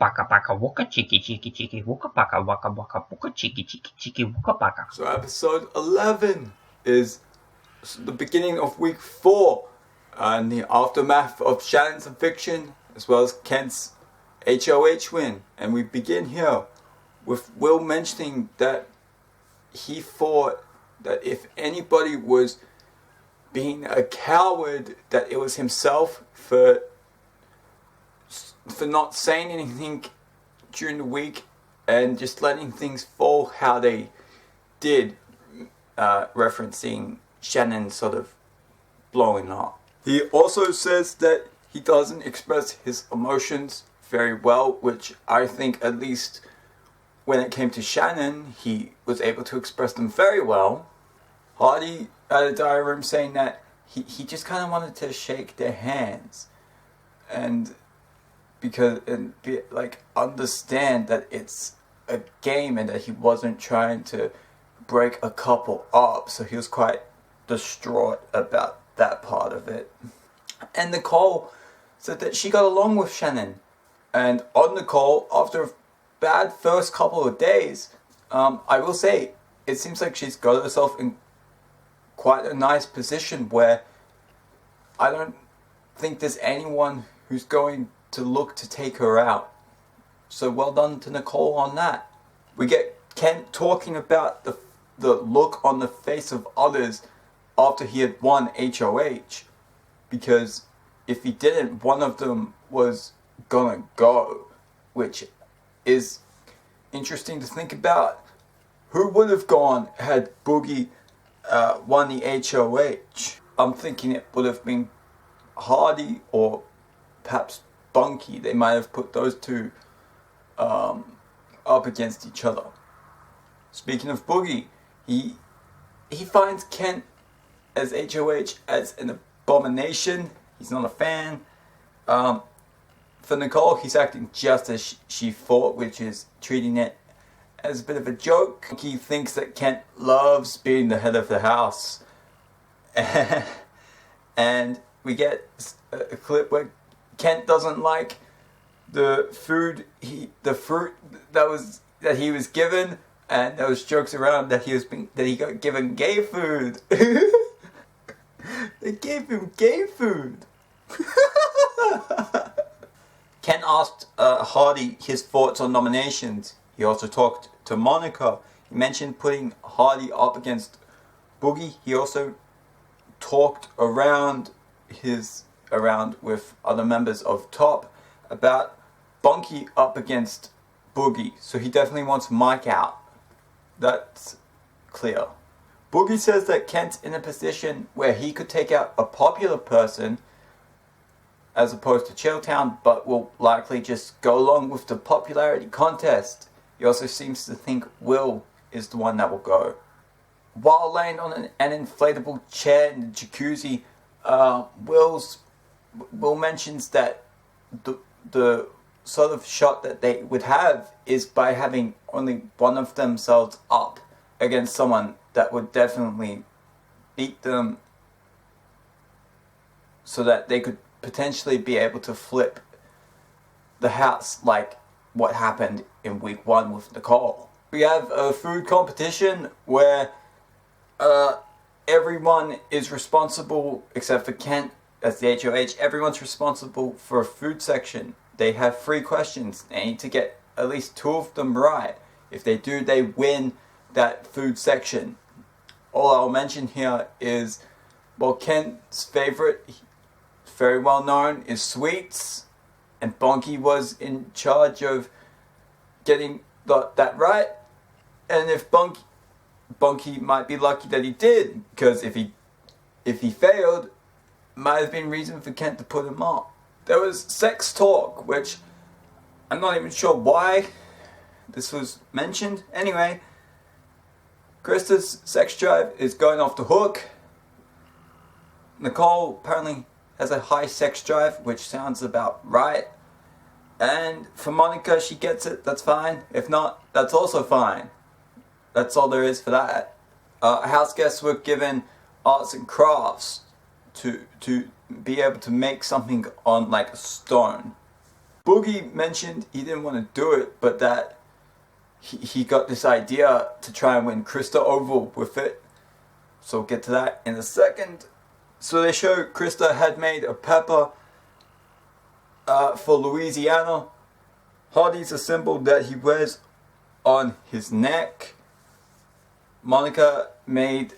paka paka wooka chiki chiki chiki wooka paka waka waka wooka chiki chiki chiki wooka paka. So episode 11 is the beginning of week 4 and the aftermath of Shannon's eviction as well as Kent's HOH win. And we begin here with Will mentioning that he thought that if anybody was being a coward, that it was himself for not saying anything during the week and just letting things fall how they did, referencing Shannon sort of blowing up. He also says that he doesn't express his emotions very well, which I think at least when it came to Shannon, he was able to express them very well. Hardy at a diary room saying that he just kind of wanted to shake their hands and understand that it's a game and that he wasn't trying to break a couple up, so he was quite distraught about that part of it. And Nicole said that she got along with Shannon, and on Nicole, after a bad first couple of days, I will say it seems like she's got herself in quite a nice position where I don't think there's anyone who's going to look to take her out. So well done to Nicole on that. We get Kent talking about the look on the face of others after he had won HOH, because if he didn't, one of them was gonna go, which is interesting to think about. Who would have gone had Boogie won the HOH? I'm thinking it would have been Hardy or perhaps Bunky. They might have put those two up against each other. Speaking of Boogie, he finds Kent as HOH as an abomination. He's not a fan. For Nicole, he's acting just as she thought, which is treating it as a bit of a joke. He thinks that Kent loves being the head of the house. And we get a clip where Kent doesn't like the fruit that he was given, and there was jokes around that he got given gay food. They gave him gay food. Kent asked Hardy his thoughts on nominations. He also talked to Monica. He mentioned putting Hardy up against Boogie. He also talked around with other members of Top about Bunky up against Boogie. So he definitely wants Mike out. That's clear. Boogie says that Kent's in a position where he could take out a popular person as opposed to Chilltown, but will likely just go along with the popularity contest. He also seems to think Will is the one that will go. While laying on an inflatable chair in the jacuzzi, Will mentions that the sort of shot that they would have is by having only one of themselves up against someone that would definitely beat them, so that they could potentially be able to flip the house like what happened in week 1 with Nicole. We have a food competition where everyone is responsible, except for Kent as the HOH, everyone's responsible for a food section. They have 3 questions. They need to get at least 2 of them right. If they do, they win that food section. All I'll mention here is, well, Kent's favorite, very well known, is sweets, and Bunky was in charge of getting that right. And if Bunky might be lucky that he did, because if he failed, might have been reason for Kent to put him up. There was sex talk, which I'm not even sure why this was mentioned. Anyway, Krista's sex drive is going off the hook. Nicole apparently has a high sex drive, which sounds about right. And for Monica, she gets it, that's fine. If not, that's also fine. That's all there is for that. House guests were given arts and crafts to be able to make something on like a stone. Boogie mentioned he didn't want to do it, but that he got this idea to try and win Krista over with it. So we'll get to that in a second. So they showed Krista had made a pepper for Louisiana. Hardy's a symbol that he wears on his neck. Monica made,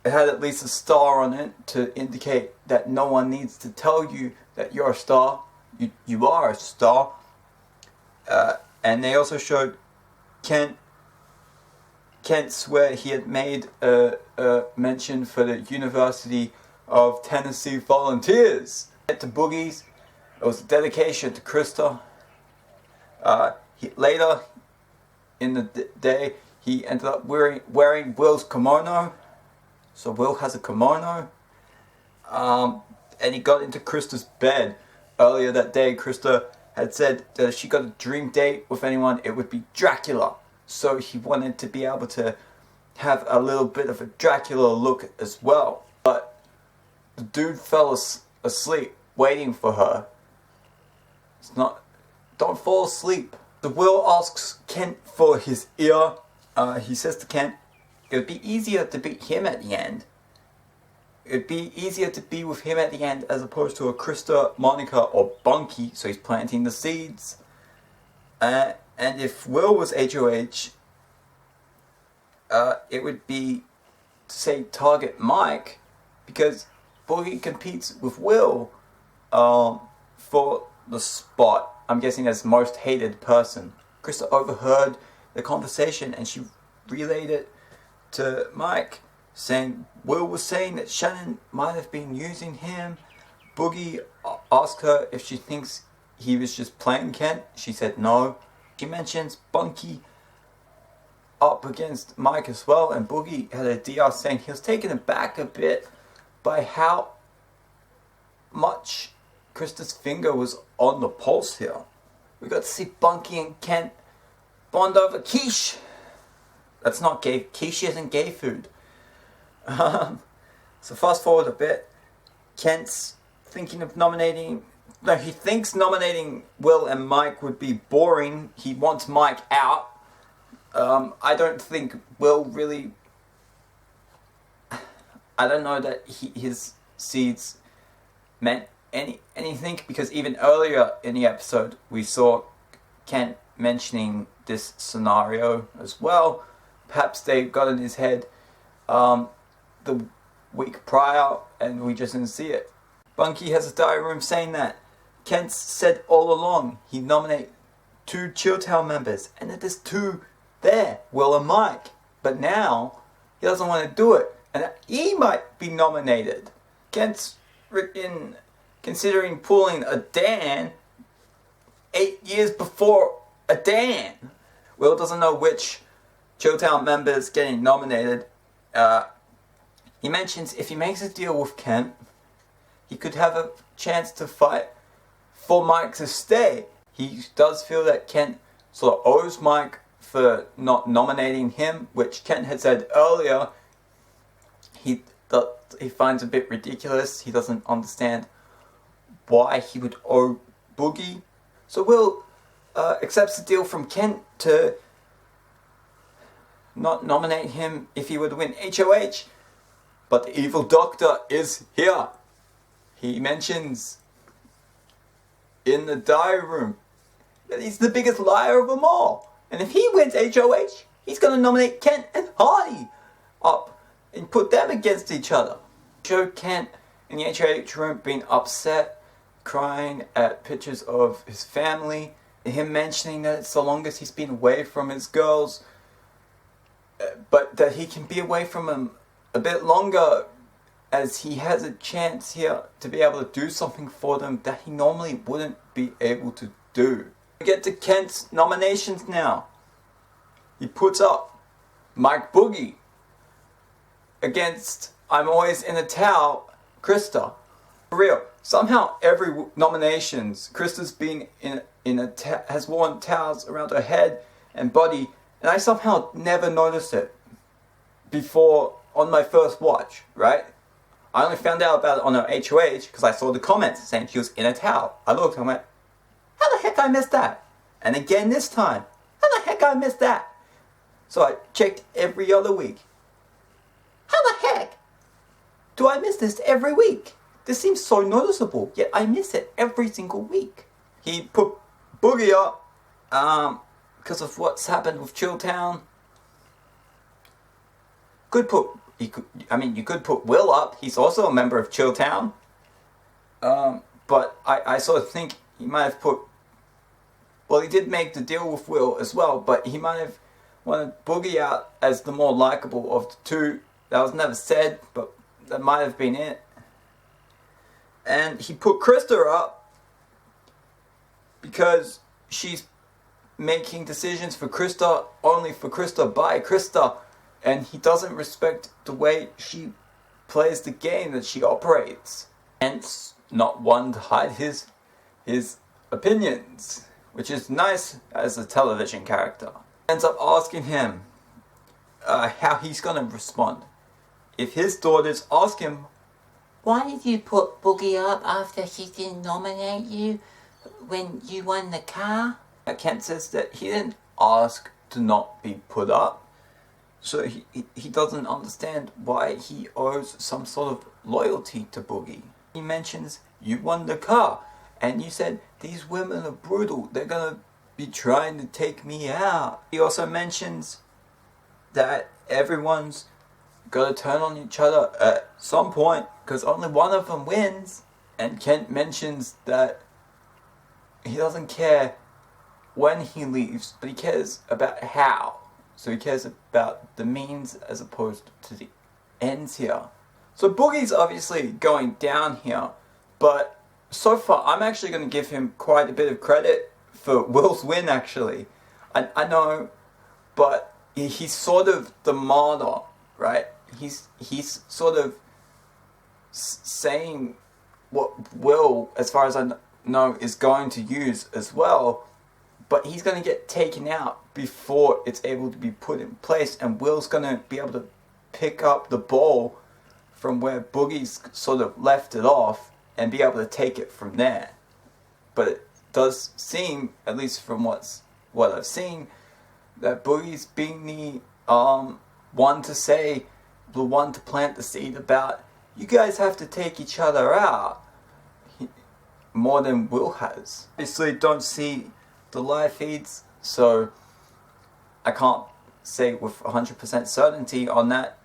it had at least a star on it to indicate that no one needs to tell you that you're a star. You are a star. And they also showed Kent swear he had made a mention for the University of Tennessee Volunteers. To Boogie's, it was a dedication to Krista. Later in the day, he ended up wearing Will's kimono. So Will has a kimono. And he got into Krista's bed. Earlier that day, Krista had said that if she got a dream date with anyone, it would be Dracula. So he wanted to be able to have a little bit of a Dracula look as well. But the dude fell asleep waiting for her. Don't fall asleep. The Will asks Kent for his ear. He says to Kent, it would be easier to beat him at the end. It'd be easier to be with him at the end as opposed to a Krista, Monica, or Bunky. So he's planting the seeds. And if Will was HOH, it would be to say target Mike, because Boogie competes with Will for the spot. I'm guessing as most hated person. Krista overheard the conversation and she relayed it to Mike, saying Will was saying that Shannon might have been using him. Boogie asked her if she thinks he was just playing Kent. She said no. She mentions Bunky up against Mike as well, and Boogie had a DR saying he was taken aback a bit by how much Krista's finger was on the pulse here. We got to see Bunky and Kent bond over quiche. That's not gay. Quiche isn't gay food. So fast forward a bit. Kent's thinking of nominating... No, he thinks nominating Will and Mike would be boring. He wants Mike out. I don't think Will really... I don't know that his seeds meant anything, because even earlier in the episode we saw Kent mentioning this scenario as well. Perhaps they got in his head the week prior and we just didn't see it. Bunky has a diary room saying that Kent said all along he'd nominate 2 Chilltown members, and that there's 2 there, Will and Mike. But now he doesn't want to do it, and he might be nominated. Kent's considering pulling a Dan 8 years before a Dan. Will doesn't know which Chilltown member is getting nominated. He mentions if he makes a deal with Kent, he could have a chance to fight for Mike to stay. He does feel that Kent sort of owes Mike for not nominating him, which Kent had said earlier he finds a bit ridiculous. He doesn't understand why he would owe Boogie. So Will accepts the deal from Kent to not nominate him if he were to win HOH. But the evil doctor is here. He mentions in the diary room that he's the biggest liar of them all. And if he wins HOH, he's going to nominate Kent and Hardy up and put them against each other. Show Kent in the HOH room being upset, crying at pictures of his family, him mentioning that it's the longest he's been away from his girls, but that he can be away from them a bit longer as he has a chance here to be able to do something for them that he normally wouldn't be able to do. We get to Kent's nominations now. He puts up Mike Boogie against I'm Always in a Towel, Krista. For real, somehow every nominations, Krista's been has worn towels around her head and body, and I somehow never noticed it before on my first watch, right? I only found out about it on her HOH because I saw the comments saying she was in a towel. I looked and I went, How the heck I missed that? And again this time. How the heck I missed that? So I checked every other week. How the heck do I miss this every week? This seems so noticeable, yet I miss it every single week. He put Boogie up because of what's happened with Chilltown. You could put Will up. He's also a member of Chilltown. But I sort of think he might have put... Well, he did make the deal with Will as well, but he might have wanted Boogie out as the more likable of the two. That was never said, but that might have been it. And he put Krista up because she's making decisions for Krista, only for Krista, by Krista, and he doesn't respect the way she plays the game that she operates. Hence, not one to hide his opinions, which is nice as a television character. Ends up asking him how he's gonna respond. If his daughters ask him, why did you put Boogie up after she didn't nominate you when you won the car? Kent says that he didn't ask to not be put up, so he doesn't understand why he owes some sort of loyalty to Boogie. He mentions, you won the car, and you said, these women are brutal, they're gonna be trying to take me out. He also mentions that everyone's gotta turn on each other at some point, because only one of them wins. And Kent mentions that he doesn't care when he leaves, but he cares about how. So he cares about the means as opposed to the ends here. So Boogie's obviously going down here, but so far I'm actually going to give him quite a bit of credit for Will's win, actually. I know, but he's sort of the martyr, right? He's sort of saying what Will, as far as I know, is going to use as well, but he's going to get taken out before it's able to be put in place, and Will's going to be able to pick up the ball from where Boogie's sort of left it off and be able to take it from there. But it does seem, at least from what I've seen, that Boogie's being the one to say, the one to plant the seed about, you guys have to take each other out, more than Will has. Obviously don't see the live feeds, so I can't say with 100% certainty on that.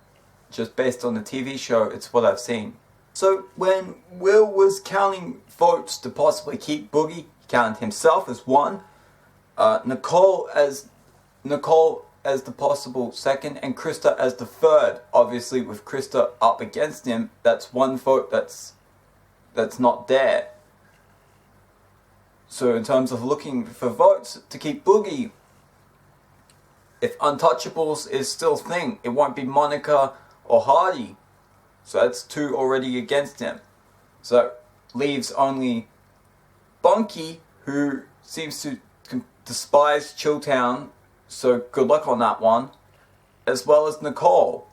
Just based on the TV show, it's what I've seen. So when Will was counting votes to possibly keep Boogie, he counted himself as one, Nicole as the possible second, and Krista as the third. Obviously with Krista up against him, that's one vote that's not there. So in terms of looking for votes to keep Boogie, if Untouchables is still a thing, it won't be Monica or Hardy. So that's two already against him. So leaves only Bunky, who seems to despise Chilltown, so good luck on that one, as well as Nicole.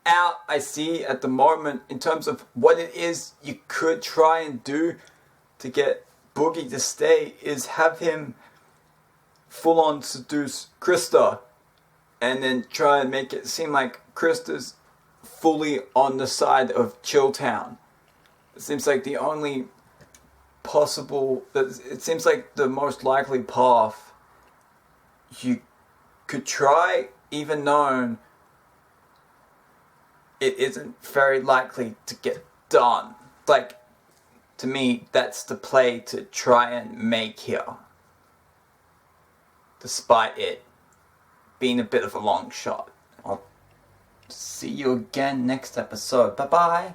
Out, I see at the moment, in terms of what it is you could try and do to get Boogie to stay, is have him full on seduce Krista and then try and make it seem like Krista's fully on the side of Chilltown. It seems like the only possible, it seems like the most likely path you could try, even though it isn't very likely to get done. Like, to me, that's the play to try and make here, despite it being a bit of a long shot. I'll see you again next episode. Bye bye.